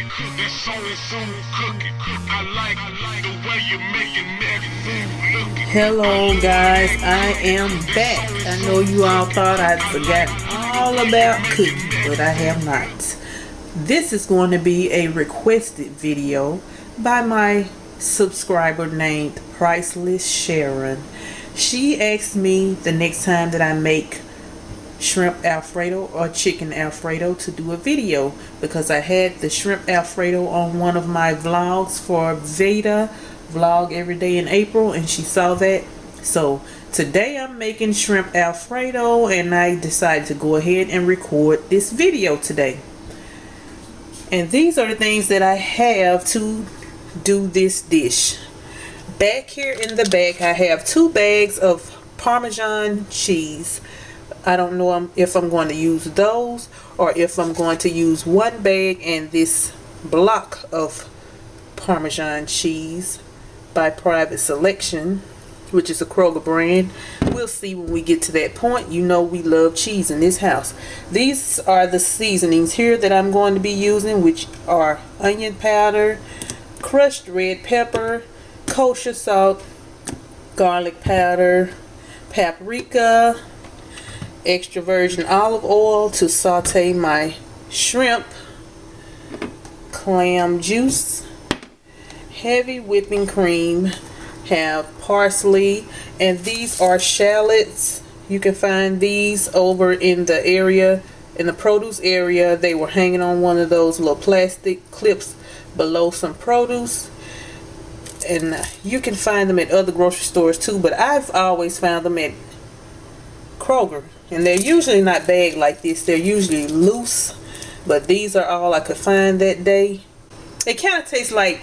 It's so cooking. I like the way you're making that food looking. Hello guys, I am back. I know you all thought I'd forgotten all about cooking, but I have not. This is going to be a requested video by my subscriber named Priceleessharon. She asked me the next time that I make shrimp Alfredo or chicken Alfredo to do a video, because I had the shrimp Alfredo on one of my vlogs for Veda vlog every day in April, and she saw that. So today I'm making shrimp Alfredo, and I decided to go ahead and record this video today. And these are the things that I have to do this dish. Back here in the back I have 2 bags of Parmesan cheese. I don't know if I'm going to use those or if I'm going to use 1 bag and this block of Parmesan cheese by Private Selection, which is a Kroger brand. We'll see when we get to that point. You know we love cheese in this house. These are the seasonings here that I'm going to be using, which are onion powder, crushed red pepper, kosher salt, garlic powder, paprika, extra virgin olive oil to saute my shrimp, clam juice, heavy whipping cream, have parsley, and these are shallots. You can find these over in the area, in the produce area. They were hanging on one of those little plastic clips below some produce, and you can find them at other grocery stores too, but I've always found them at Kroger, and they're usually not bagged like this. They're usually loose, but these are all I could find that day. It kind of tastes like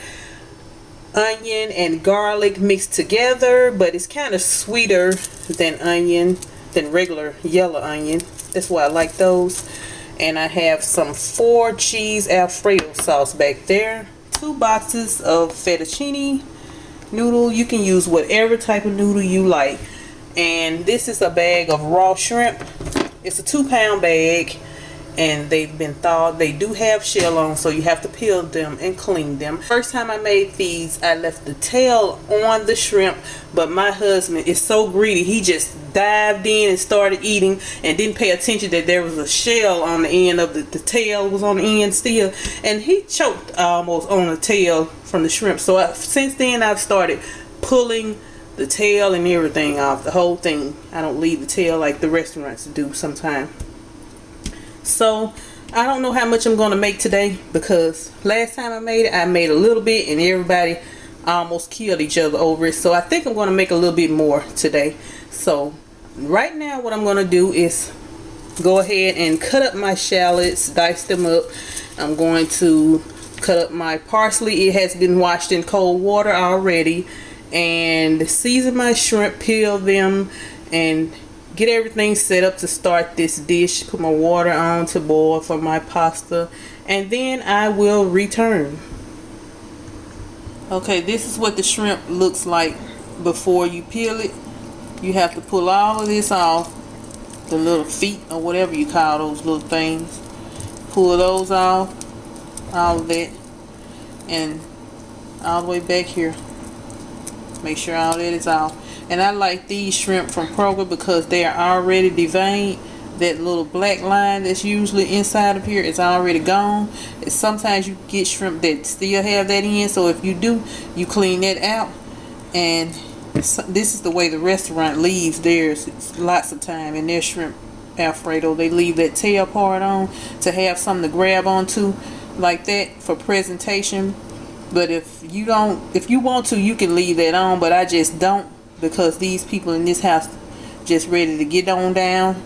onion and garlic mixed together, but it's kind of sweeter than regular yellow onion. That's why I like those. And I have some 4 cheese Alfredo sauce back there, 2 boxes of fettuccine noodle. You can use whatever type of noodle you like. And this is a bag of raw shrimp. It's a 2-pound bag, and they've been thawed. They do have shell on, so you have to peel them and clean them. First time I made these, I left the tail on the shrimp, but my husband is so greedy, he just dived in and started eating and didn't pay attention that there was a shell on the end of the tail was on the end still, and he choked almost on the tail from the shrimp. So since then I've started pulling the tail and everything off, the whole thing. I don't leave the tail like the restaurants do sometimes. So I don't know how much I'm going to make today, because last time I made a little bit and everybody almost killed each other over it. So I think I'm going to make a little bit more today. So right now what I'm going to do is go ahead and cut up my shallots, dice them up. I'm going to cut up my parsley. It has been washed in cold water already. And season my shrimp, peel them, and get everything set up to start this dish. Put my water on to boil for my pasta, and then I will return. Okay, this is what the shrimp looks like before you peel it. You have to pull all of this off, the little feet or whatever you call those little things. Pull those off, all of that, and all the way back here. Make sure all that is off. And I like these shrimp from Kroger because they are already deveined. That little black line that's usually inside of here is already gone. Sometimes you get shrimp that still have that in, so if you do, you clean that out. And this is the way the restaurant leaves theirs. It's lots of time in their shrimp Alfredo. They leave that tail part on to have something to grab onto like that for presentation. But if you want to, you can leave that on, but I just don't, because these people in this house just ready to get on down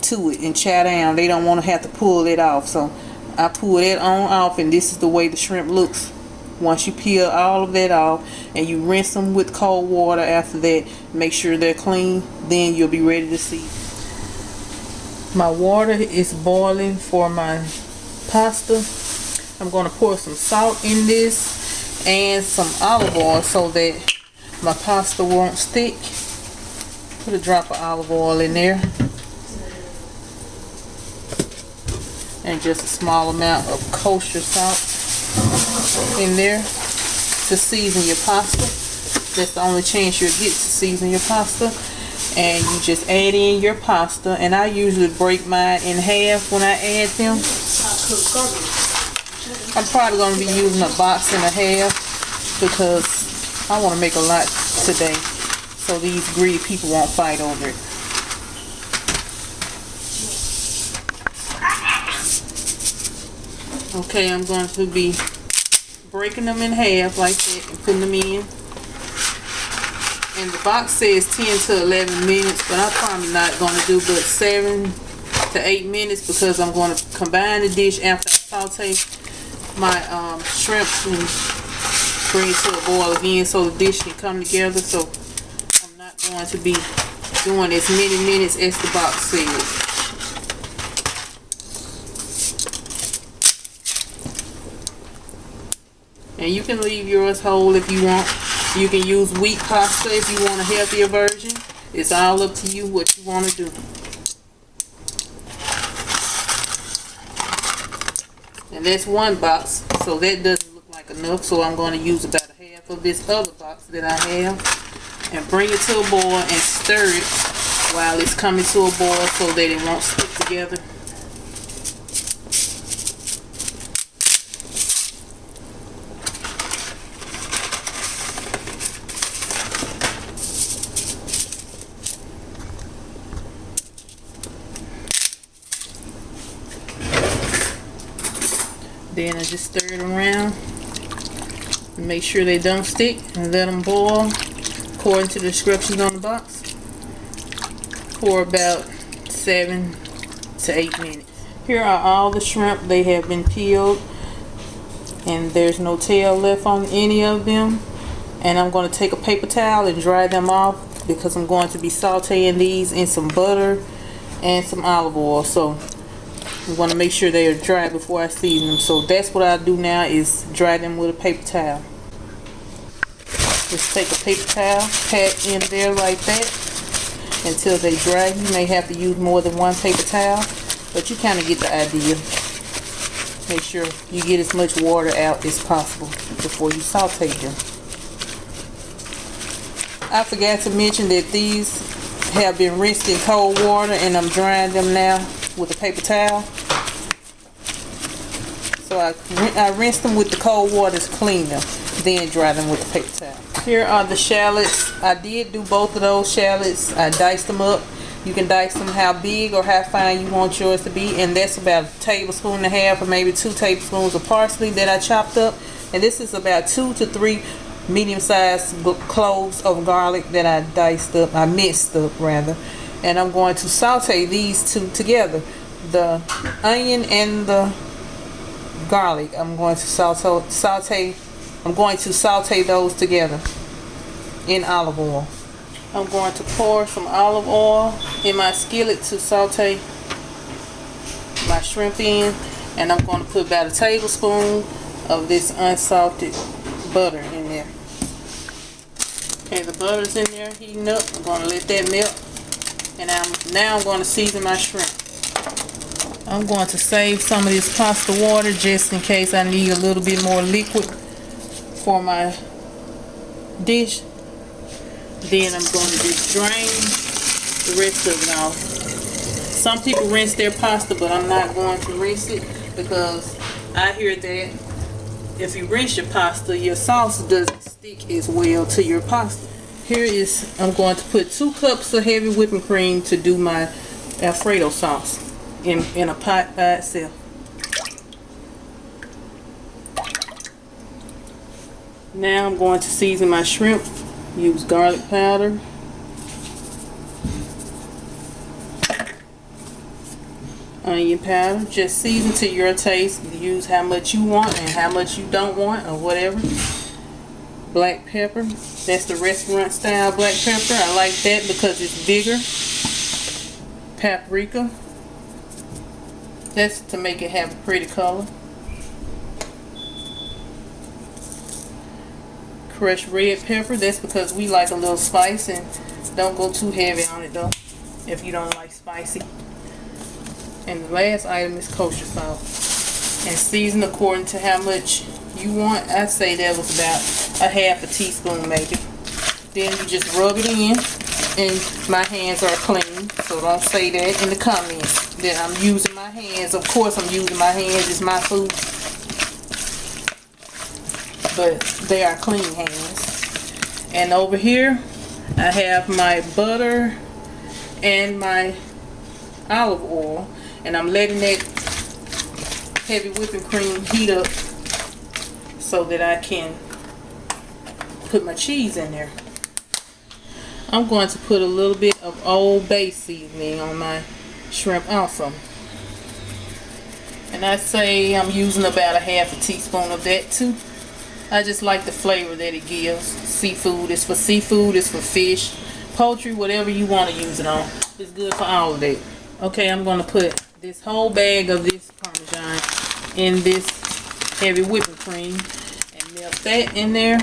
to it and chow down. They don't want to have to pull it off. So I pull that on off, and this is the way the shrimp looks. Once you peel all of that off and you rinse them with cold water after that, make sure they're clean, then you'll be ready to see. My water is boiling for my pasta. I'm going to pour some salt in this and some olive oil so that my pasta won't stick. Put a drop of olive oil in there. And just a small amount of kosher salt. in there to season your pasta. That's the only chance you'll get to season your pasta. And you just add in your pasta, and I usually break mine in half when I add them. I'm probably going to be using a box and a half because I want to make a lot today, so these greedy people won't fight over it. Okay, I'm going to be breaking them in half like that and putting them in. And the box says 10 to 11 minutes, but I'm probably not going to do but 7 to 8 minutes because I'm going to combine the dish after I saute my shrimp and bring it to a boil again so the dish can come together. So I'm not going to be doing as many minutes as the box says. And you can leave yours whole if you want. You can use wheat pasta if you want a healthier version. It's all up to you what you want to do. And that's one box, so that doesn't look like enough. So I'm going to use about a half of this other box that I have and bring it to a boil and stir it while it's coming to a boil so that it won't stick together. Then I just stir it around and make sure they don't stick and let them boil according to the instructions on the box for about 7 to 8 minutes. Here are all the shrimp. They have been peeled and there's no tail left on any of them. And I'm going to take a paper towel and dry them off because I'm going to be sauteing these in some butter and some olive oil. So I'm going to make sure they are dry before I season them. So that's what I do now, is dry them with a paper towel. Just take a paper towel, pat in there like that until they dry. You may have to use more than one paper towel, but you kind of get the idea. Make sure you get as much water out as possible before you saute them. I forgot to mention that these have been rinsed in cold water and I'm drying them now with a paper towel. So I rinse them with the cold water to clean them, then dry them with the paper towel. Here are the shallots. I did do both of those shallots. I diced them up. You can dice them how big or how fine you want yours to be, and that's about a tablespoon and a half or maybe 2 tablespoons of parsley that I chopped up. And this is about 2 to 3 medium-sized cloves of garlic that I diced up, I minced up rather. And I'm going to saute these two together, the onion and the garlic. I'm going to saute those together in olive oil. I'm going to pour some olive oil in my skillet to saute my shrimp in, and I'm going to put about a tablespoon of this unsalted butter in there. Okay, the butter's in there heating up. I'm going to let that melt, and now I'm going to season my shrimp. I'm going to save some of this pasta water just in case I need a little bit more liquid for my dish. Then I'm going to just drain the rest of it off. Some people rinse their pasta, but I'm not going to rinse it because I hear that if you rinse your pasta, your sauce doesn't stick as well to your pasta. I'm going to put 2 cups of heavy whipping cream to do my Alfredo sauce in a pot by itself. Now I'm going to season my shrimp. Use garlic powder, onion powder. Just season to your taste. Use how much you want and how much you don't want, or whatever. Black pepper. That's the restaurant style black pepper. I like that because it's bigger. Paprika. That's to make it have a pretty color. Crushed red pepper. That's because we like a little spice, and don't go too heavy on it though if you don't like spicy. And the last item is kosher salt. And season according to how much you want. I say that was about a half a teaspoon maybe. Then you just rub it in, and my hands are clean, so don't say that in the comments that I'm using my hands. Of course I'm using my hands, it's my food, but they are clean hands. And over here I have my butter and my olive oil, and I'm letting that heavy whipping cream heat up so that I can put my cheese in there. I'm going to put a little bit of Old Bay seasoning on my shrimp also. And I say I'm using about a half a teaspoon of that too. I just like the flavor that it gives. Seafood, it's for seafood, it's for fish, poultry, whatever you want to use it on. It's good for all of that. Okay, I'm going to put this whole bag of this parmesan in this heavy whipping cream and melt that in there.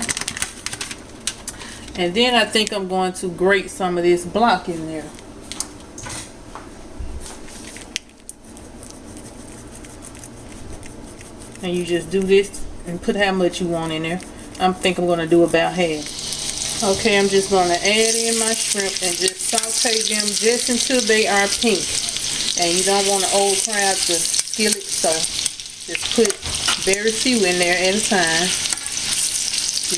And then I think I'm going to grate some of this block in there. And you just do this and put how much you want in there. I think I'm going to do about half. Okay, I'm just going to add in my shrimp and just saute them just until they are pink. And you don't want to overcrowd the skillet, so just put very few in there at a time.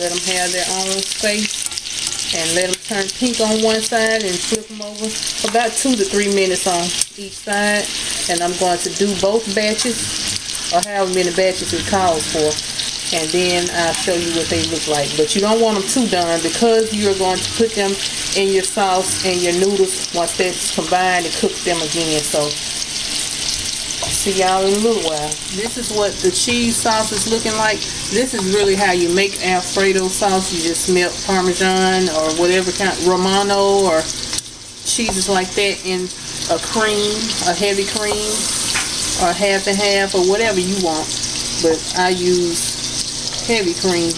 Let them have their own space. And let them turn pink on one side and flip them over about 2 to 3 minutes on each side. And I'm going to do both batches, or however many batches it calls for. And then I'll show you what they look like. But you don't want them too done, because you're going to put them in your sauce and your noodles once that's combined and cook them again. So see y'all in a little while. This is what the cheese sauce is looking like. This is really how you make Alfredo sauce. You just melt Parmesan or whatever kind, Romano or cheeses like that in a cream, a heavy cream, or half and half, or whatever you want. But I use heavy cream.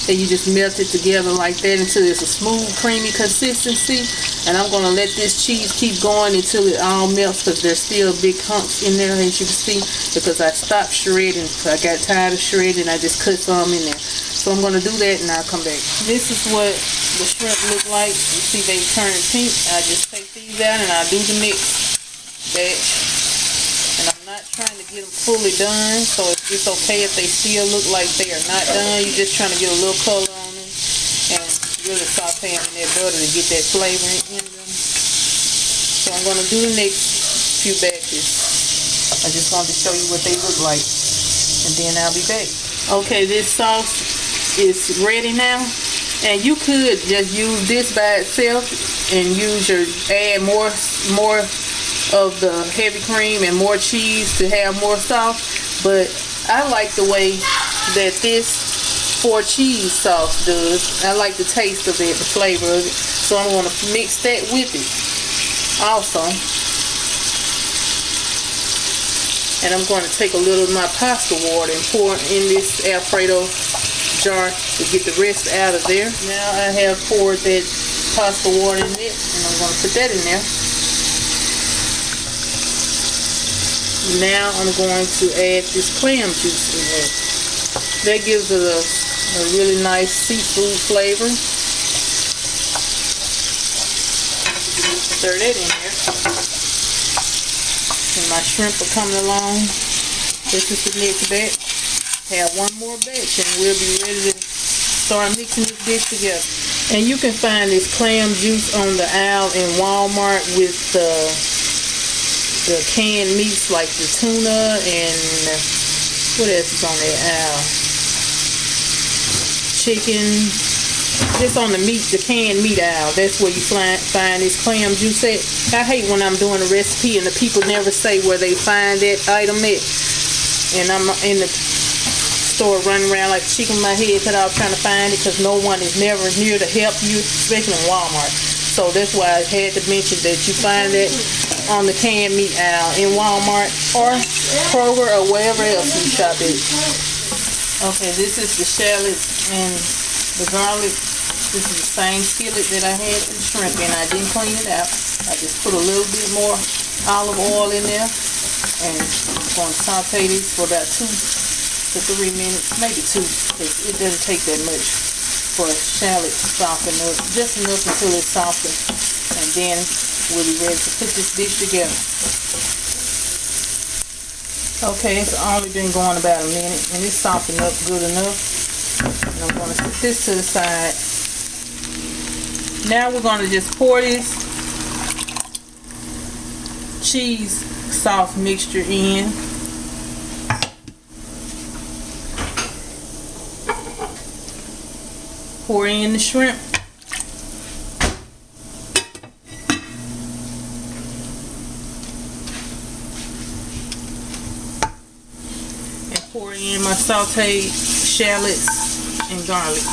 And you just melt it together like that until it's a smooth, creamy consistency. And I'm going to let this cheese keep going until it all melts, because there's still big humps in there, as you can see, because I stopped shredding. I got tired of shredding. I just cut some in there. So I'm going to do that and I'll come back. This is what the shrimp look like. You see they turn pink. I just take these out and I do the next batch. And I'm not trying to get them fully done, so it's okay if they still look like they are not done. You're just trying to get a little color on them and really saute them in that butter to get that flavor in them. So I'm going to do the next few batches. I just wanted to show you what they look like, and then I'll be back. Okay, this sauce is ready now, and you could just use this by itself and add more of the heavy cream and more cheese to have more sauce. But I like the way that this 4 cheese sauce does. I like the taste of it, the flavor of it. So I'm going to mix that with it also. And I'm going to take a little of my pasta water and pour it in this Alfredo jar to get the rest out of there. Now I have poured that pasta water in it, and I'm going to put that in there. Now I'm going to add this clam juice in there. That gives it a really nice seafood flavor. Stir that in there. And my shrimp are coming along. This is the next batch. Have one more batch and we'll be ready to start mixing this dish together. And you can find this clam juice on the aisle in Walmart with the canned meats like the tuna and what else is on that aisle? Chicken. Just on the meat, the canned meat aisle. That's where you find this clam juice at. I hate when I'm doing a recipe and the people never say where they find that item at. And I'm in the store running around like a chicken with my head cut off trying to find it, because no one is never near to help you, especially in Walmart. So that's why I had to mention that you find that on the canned meat aisle in Walmart or Kroger or wherever else you shop at. Okay, this is the shallots and the garlic. This is the same skillet that I had the shrimp in. I didn't clean it out. I just put a little bit more olive oil in there, and I'm going to saute this for about 2 to 3 minutes, maybe 2, because it doesn't take that much for a shallot to soften up, just enough until it's softened, and then we'll be ready to put this dish together. Okay, it's only been going about a minute, and it's softened up good enough. And I'm going to put this to the side. Now we're going to just pour this cheese sauce mixture in. Pour in the shrimp. And pour in my sauteed shallots and garlic.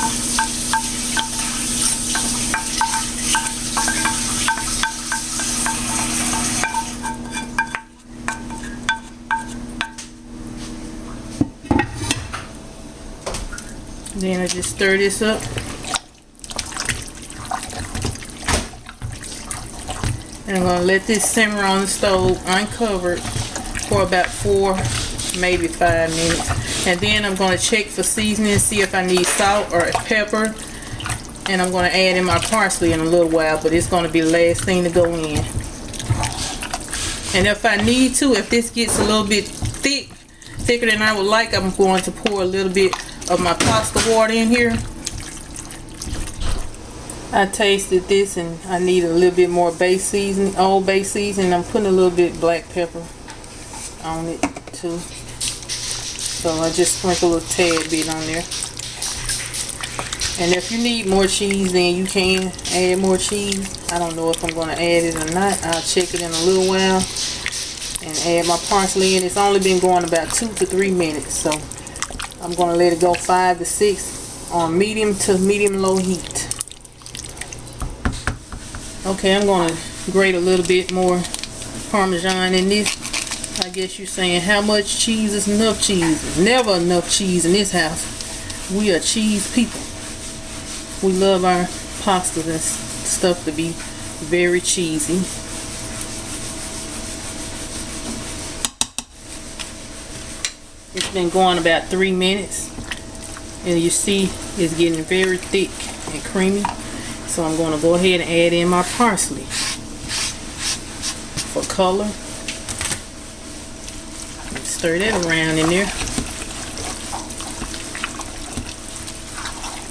Then I just stir this up. And I'm going to let this simmer on the stove uncovered for about 4, maybe 5 minutes. And then I'm going to check for seasoning, see if I need salt or pepper. And I'm going to add in my parsley in a little while, but it's going to be the last thing to go in. And if I need to, if this gets a little bit thicker than I would like, I'm going to pour a little bit of my pasta water in here. I tasted this and I need a little bit more base seasoning, old base seasoning. I'm putting a little bit black pepper on it too. So I just sprinkle a tad bit on there. And if you need more cheese, then you can add more cheese. I don't know if I'm going to add it or not. I'll check it in a little while and add my parsley in. It's only been going about 2 to 3 minutes, so I'm going to let it go 5 to 6 on medium to medium low heat. Okay, I'm going to grate a little bit more parmesan in this. I guess you're saying, how much cheese is enough cheese? Never enough cheese in this house. We are cheese people. We love our pastas and stuff to be very cheesy. It's been going about 3 minutes. And you see it's getting very thick and creamy. So I'm going to go ahead and add in my parsley for color. And stir that around in there.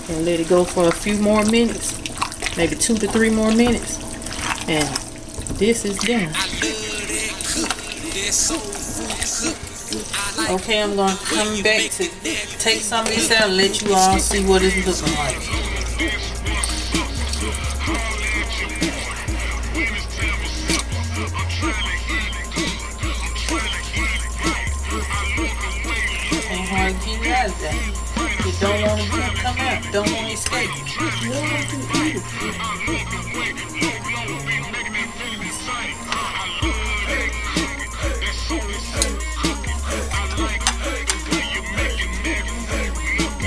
And let it go for a few more minutes. Maybe 2 to 3 more minutes. And this is done. Okay, I'm going to come back to take some of this out and let you all see what it's looking like. Can't hardly get it out of there. You don't want it to come out. Don't want to escape. You don't want to eat it.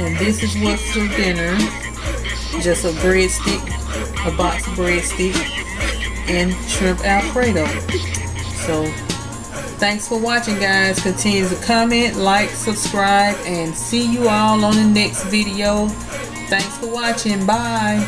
And this is what's for dinner. Just a breadstick, a box of breadstick, and shrimp Alfredo. So, thanks for watching, guys. Continue to comment, like, subscribe, and see you all on the next video. Thanks for watching. Bye.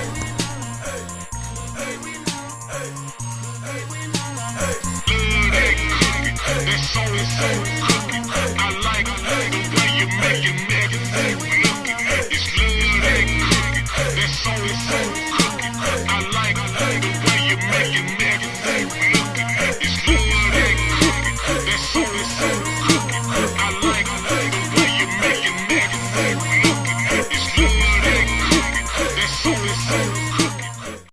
It's